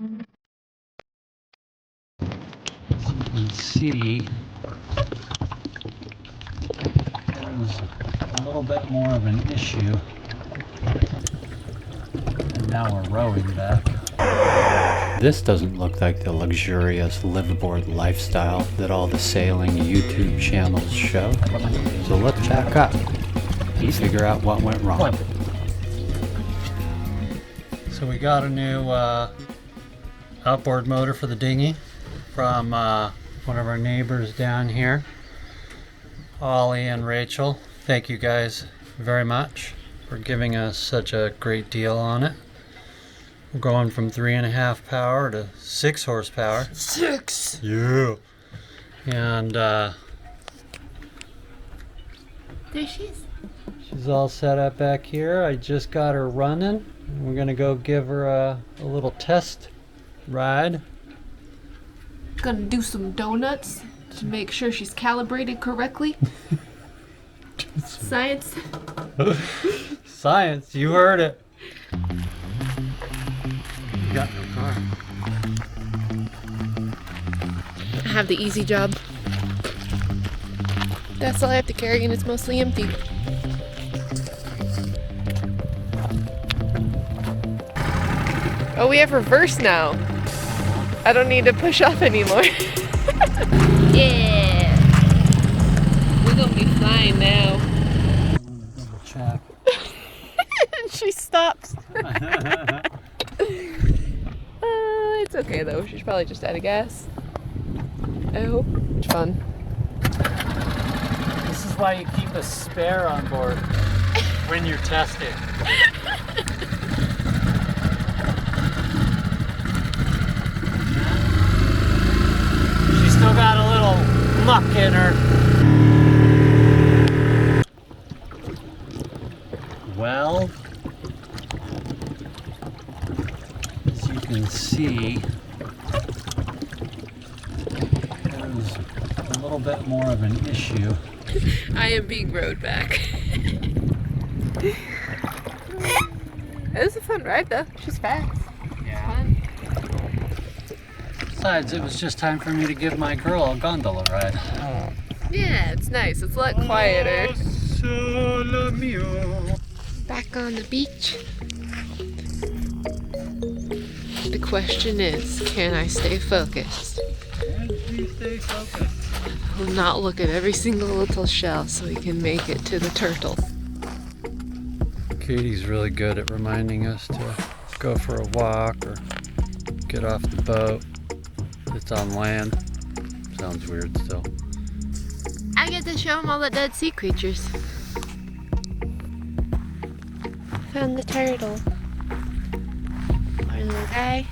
As you can see, there's a little bit more of an issue. And now we're rowing back. This doesn't look like the luxurious liveaboard lifestyle that all the sailing YouTube channels show. So let's back up and figure out what went wrong. So we got a new outboard motor for the dinghy from one of our neighbors down here, Ollie and Rachel. Thank you guys very much for giving us such a great deal on it. We're going from 3.5 power to 6 horsepower. 6! Yeah. And there she is. she's all set up back here. I just got her running. We're gonna go give her a little test ride. Gonna do some donuts to make sure she's calibrated correctly. Science. Science, you heard it. You got no car. I have the easy job. That's all I have to carry, and it's mostly empty. Oh, we have reverse now. I don't need to push off anymore. Yeah. We're gonna be flying now. Double check. She stops. It's okay though. She's probably just out of gas. I hope. It's fun. This is why you keep a spare on board when you're testing. She's still got a little muck in her. Well, as you can see, there's a little bit more of an issue. I am being rowed back. It was a fun ride though. She's fast. Yeah. Fun. Besides, it was just time for me to give my girl a gondola ride. Yeah, it's nice. It's a lot quieter. Back on the beach. The question is, can I stay focused? Can she stay focused? We'll not look at every single little shell so we can make it to the turtle. Katie's really good at reminding us to go for a walk or get off the boat. It's on land. Sounds weird still. I get to show them all the dead sea creatures. Found the turtle. Poor little guy.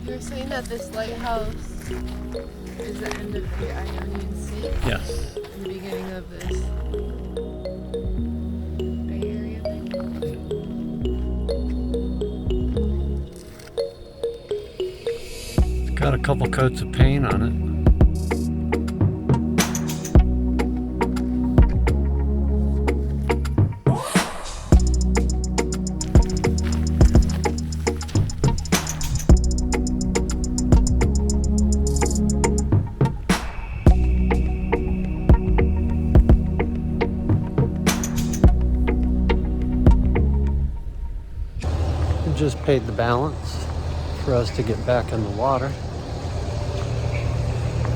You were saying that this lighthouse is the end of the Ionian Sea? Yes. The beginning of this Bay Area thing? It's got a couple coats of paint on it. Just paid the balance for us to get back in the water.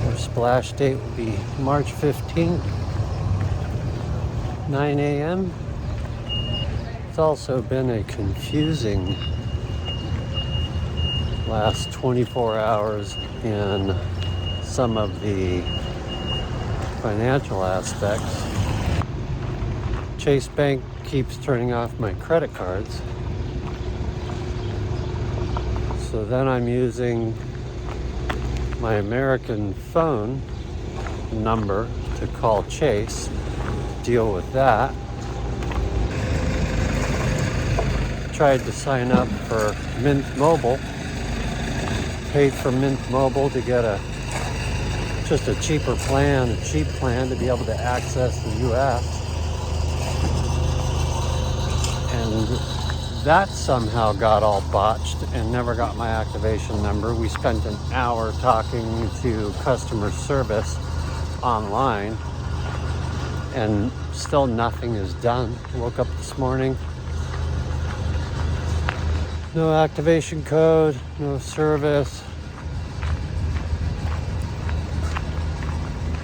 Our splash date will be March 15th, 9 a.m. It's also been a confusing last 24 hours in some of the financial aspects. Chase Bank keeps turning off my credit cards. So then I'm using my American phone number to call Chase, deal with that. Tried to sign up for Mint Mobile, paid for Mint Mobile to get just a cheap plan to be able to access the US. And that somehow got all botched and never got my activation number. We spent an hour talking to customer service online and still nothing is done. Woke up this morning, no activation code, no service.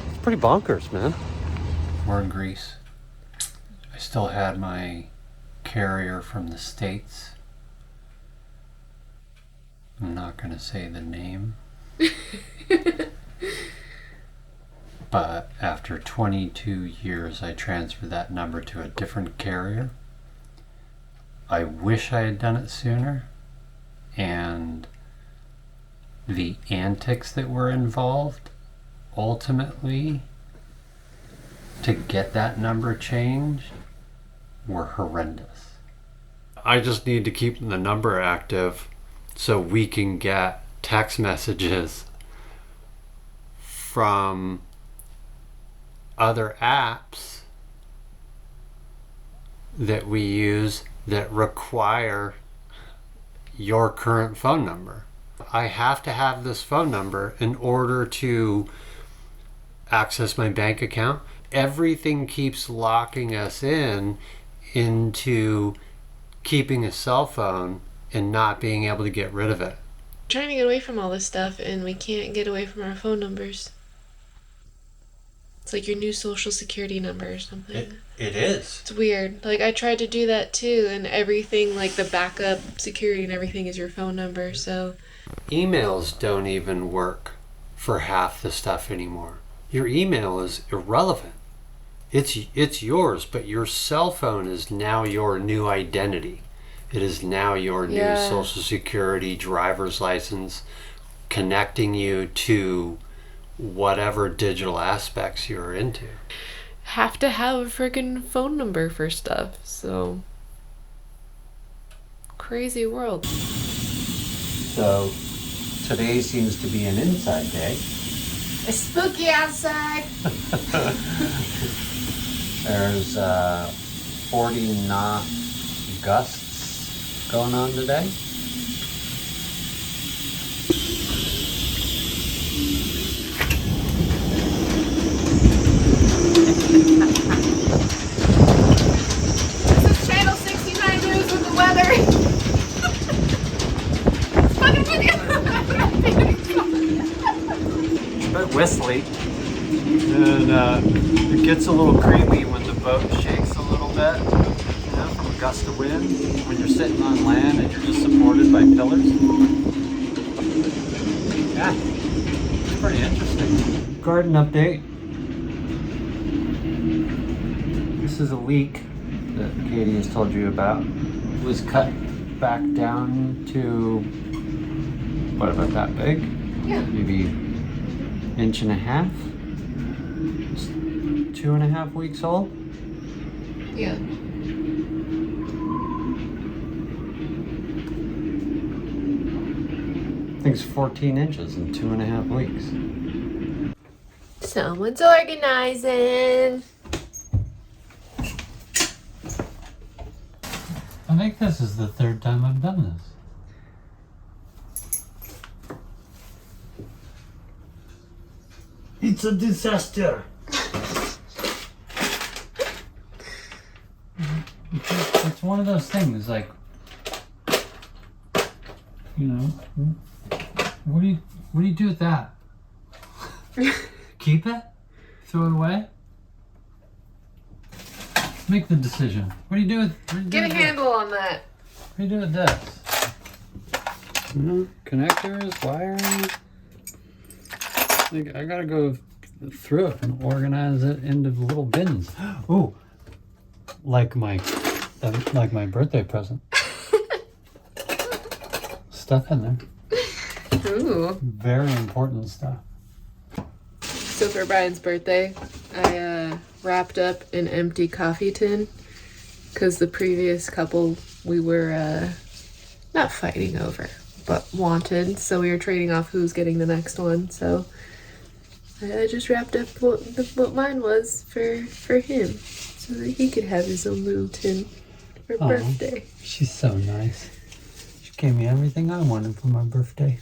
It's pretty bonkers, man. We're in Greece. I still had my carrier from the States. I'm not gonna say the name. But after 22 years, I transferred that number to a different carrier. I wish I had done it sooner. And the antics that were involved, ultimately, to get that number changed, were horrendous. I just need to keep the number active so we can get text messages from other apps that we use that require your current phone number. I have to have this phone number in order to access my bank account. Everything keeps locking us into keeping a cell phone and not being able to get rid of it. Trying to get away from all this stuff and we can't get away from our phone numbers. It's like your new social security number or something. It is. It's weird. Like I tried to do that too, and everything, like the backup security and everything is your phone number, so. Emails don't even work for half the stuff anymore. Your email is irrelevant. It's yours, but your cell phone is now your new identity. It is now your new social security, driver's license, connecting you to whatever digital aspects you're into. Have to have a freaking phone number for stuff, so. Crazy world. So today seems to be an inside day. It's spooky outside. There's 40 knot gusts going on today. This is Channel 69 News with the weather. It's fucking A bit whistly, and it gets a little creepy when the boat shakes a little bit, you know, from a gust of wind, when you're sitting on land and you're just supported by pillars. Yeah, it's pretty interesting. Garden update. This is a leek that Katie has told you about. It was cut back down to, what, about that big? Yeah. Maybe inch and a half. It's 2.5 weeks old. Yeah. I think it's 14 inches in 2.5 weeks. Someone's organizing. I think this is the third time I've done this. It's a disaster. It's one of those things, like, you know, what do you do with that? Keep it? Throw it away? Make the decision. What do you do with? Get a handle on that. What do you do with this? Connectors, wiring. I gotta go through it and organize it into little bins. Ooh, like my birthday present. Stuff in there. Ooh. Very important stuff. So for Brian's birthday, I wrapped up an empty coffee tin because the previous couple we were not fighting over, but wanted. So we were trading off who's getting the next one. So I just wrapped up what mine was for him, so that he could have his own little tin for birthday. She's so nice. She gave me everything I wanted for my birthday.